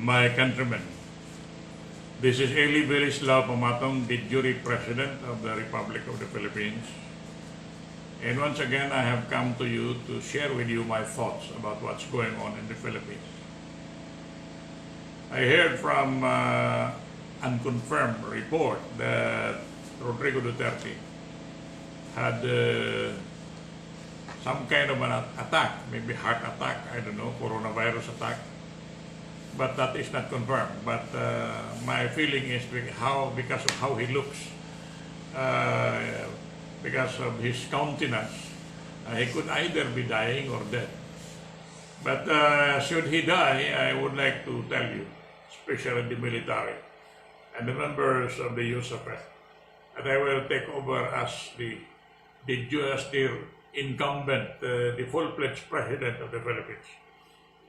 My countrymen, this is Eli Berislao Pamatong, the jury president of the Republic of the Philippines. And once again, I have come to you to share with you my thoughts about what's going on in the Philippines. I heard from unconfirmed report that Rodrigo Duterte had some kind of an attack, maybe heart attack, I don't know, coronavirus attack. But that is not confirmed. But my feeling is because of how he looks, because of his countenance, he could either be dying or dead. But should he die, I would like to tell you, especially the military and the members of the USAPET, that I will take over as the incumbent, the full-fledged president of the Philippines.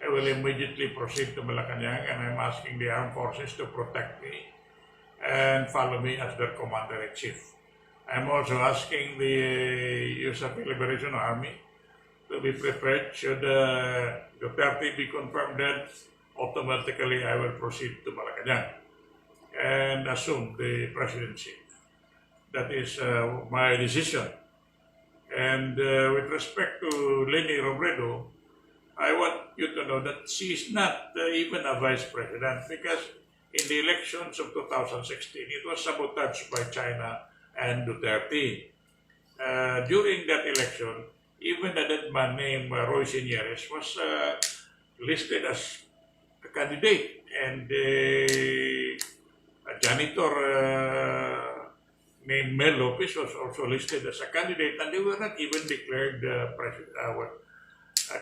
I will immediately proceed to Malacanang, and I'm asking the armed forces to protect me and follow me as their commander-in-chief. I'm also asking the USAPET Liberation Army to be prepared should Duterte be confirmed dead. Automatically I will proceed to Malacanang and assume the presidency. That is my decision. And with respect to Leni Robredo, I want you to know that she is not even a vice president, because in the elections of 2016, it was sabotaged by China and Duterte. During that election, even a dead man named Roy Señeres was listed as a candidate, and a janitor named Mel Lopez was also listed as a candidate, and they were not even declared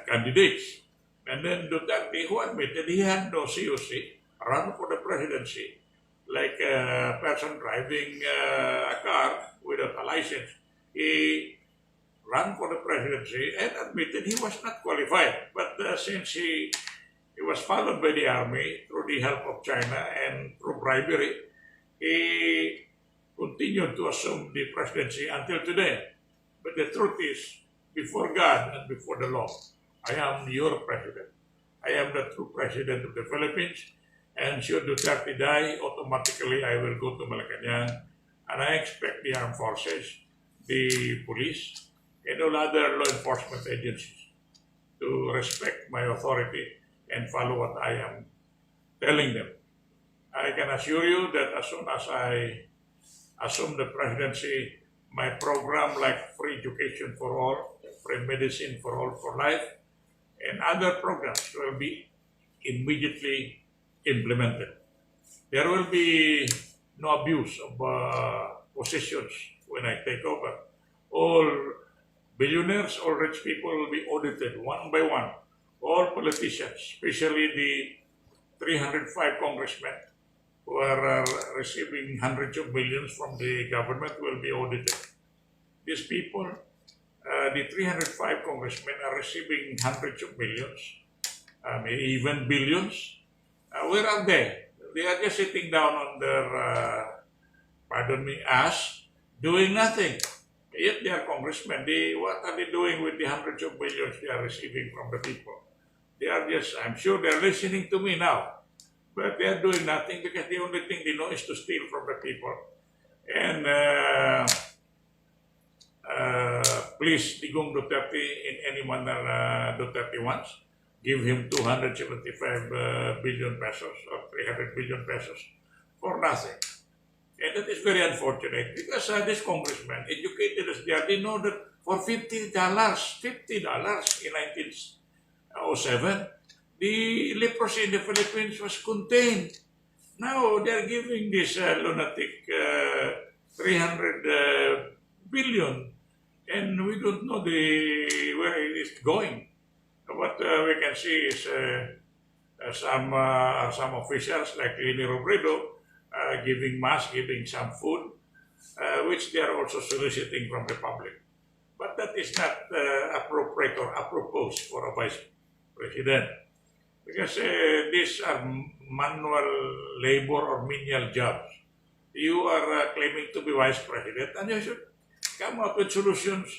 candidates. And then Duterte, who admitted he had no COC, run for the presidency, like a person driving a car without a license. He ran for the presidency and admitted he was not qualified. But since he was followed by the army through the help of China and through bribery, he continued to assume the presidency until today. But the truth is, before God and before the law, I am your president. I am the true president of the Philippines, and should Duterte die, automatically I will go to Malacanang, and I expect the armed forces, the police, and all other law enforcement agencies to respect my authority and follow what I am telling them. I can assure you that as soon as I assume the presidency, my program like free education for all, free medicine for all for life, and other programs will be immediately implemented. There will be no abuse of positions when I take over. All billionaires, all rich people will be audited one by one. All politicians, especially the 305 congressmen who are receiving hundreds of millions from the government, will be audited. These people, the 305 congressmen, are receiving hundreds of millions, maybe even billions. Where are they? They are just sitting down on their, ass, doing nothing. Yet they are congressmen. What are they doing with the hundreds of millions they are receiving from the people? They are just, I'm sure they are listening to me now, but they are doing nothing because the only thing they know is to steal from the people. And please, Digong Duterte, in any manner Duterte wants, give him 275 billion pesos or 300 billion pesos for nothing. And that is very unfortunate because this congressman, educated as they are, they know that for $50 in 1907, the leprosy in the Philippines was contained. Now they are giving this lunatic 300 billion, and we don't know where it is going. What we can see is some officials like Leni Robredo giving masks, giving some food, which they are also soliciting from the public. But that is not appropriate or apropos for a vice president, because these are manual labor or menial jobs. You are claiming to be vice president, and you should come up with solutions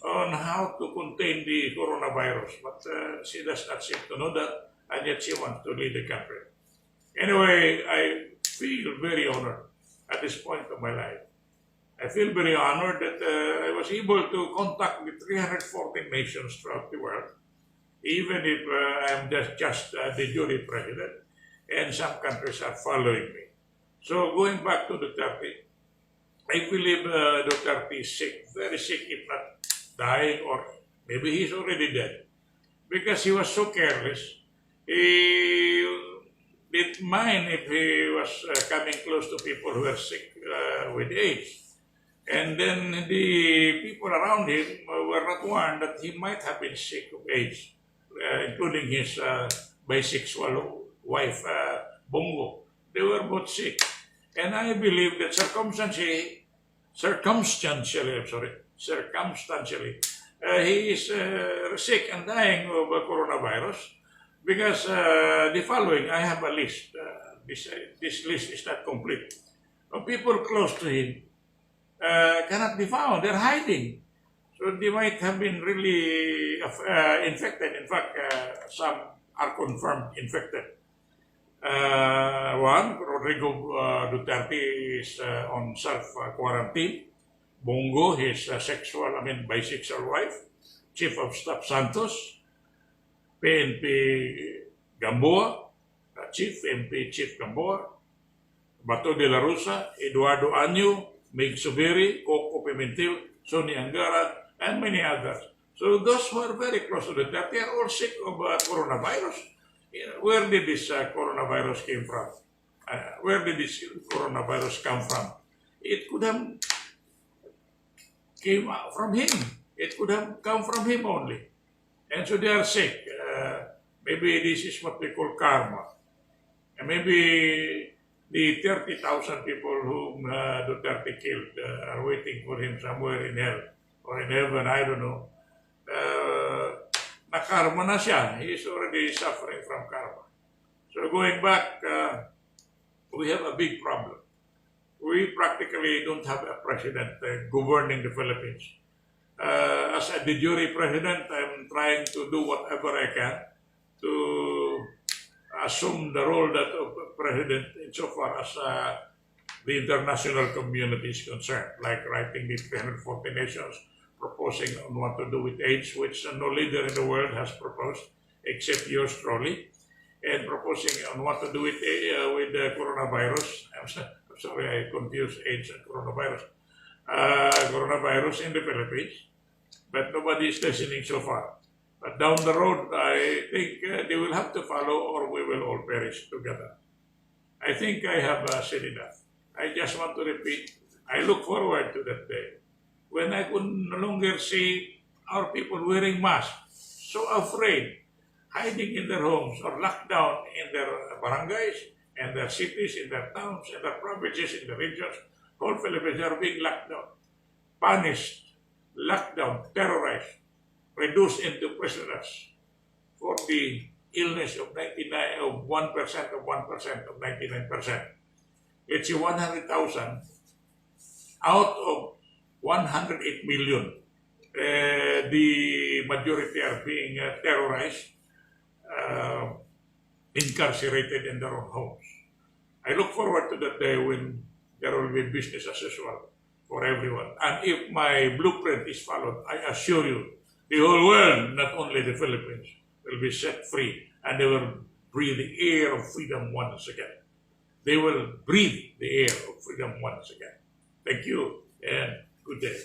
on how to contain the coronavirus. But she does not seem to know that, and yet she wants to lead the country. Anyway, I feel very honored at this point of my life. I feel very honored that I was able to contact with 314 nations throughout the world, even if I'm just the jury president, and some countries are following me. So going back to Duterte, I believe Duterte is sick, very sick, if not dying, or maybe he's already dead, because he was so careless. He didn't mind if he was coming close to people who were sick with AIDS. And then the people around him were not warned that he might have been sick of AIDS, including his bisexual wife, Bongo. They were both sick. And I believe that circumstantially, he is sick and dying of coronavirus because the following, I have a list. This list is not complete. Of people close to him cannot be found. They're hiding. So they might have been really infected. In fact, some are confirmed infected. One, Rodrigo Duterte is on self-quarantine. Bongo, his bisexual wife. Chief of Staff Santos. PNP Gamboa, Chief Gamboa. Bato de la Rosa, Eduardo Anyo, Meg Subiri, Coco Pimentel, Sonny Angara, and many others. So those who are very close to Duterte are all sick of coronavirus. Where did this coronavirus came from? Where did this coronavirus come from? It could have came from him. It could have come from him only. And so they are sick. Maybe this is what we call karma. And maybe the 30,000 people whom Duterte killed are waiting for him somewhere in hell or in heaven, I don't know. Na-karma na siya. He is already suffering from karma. So going back, we have a big problem. We practically don't have a president governing the Philippines. As a de jure president, I'm trying to do whatever I can to assume the role that of president insofar as the international community is concerned, like writing the 340 nations, proposing on what to do with AIDS, which no leader in the world has proposed, except yours truly, and proposing on what to do with the coronavirus. I'm sorry, I confused AIDS and coronavirus. Coronavirus in the Philippines, but nobody is listening so far. But down the road, I think they will have to follow or we will all perish together. I think I have said enough. I just want to repeat, I look forward to that day when I could no longer see our people wearing masks, so afraid, hiding in their homes or locked down in their barangays, and their cities, in their towns, in their provinces, in the regions. Whole Philippines are being locked down, punished, locked down, terrorized, reduced into prisoners for the illness of 1% of 99%. It's 100,000 out of 108 million. The majority are being terrorized, incarcerated in their own homes. I look forward to that day when there will be business as usual for everyone. And if my blueprint is followed, I assure you, the whole world, not only the Philippines, will be set free and they will breathe the air of freedom once again. They will breathe the air of freedom once again. Thank you and good day.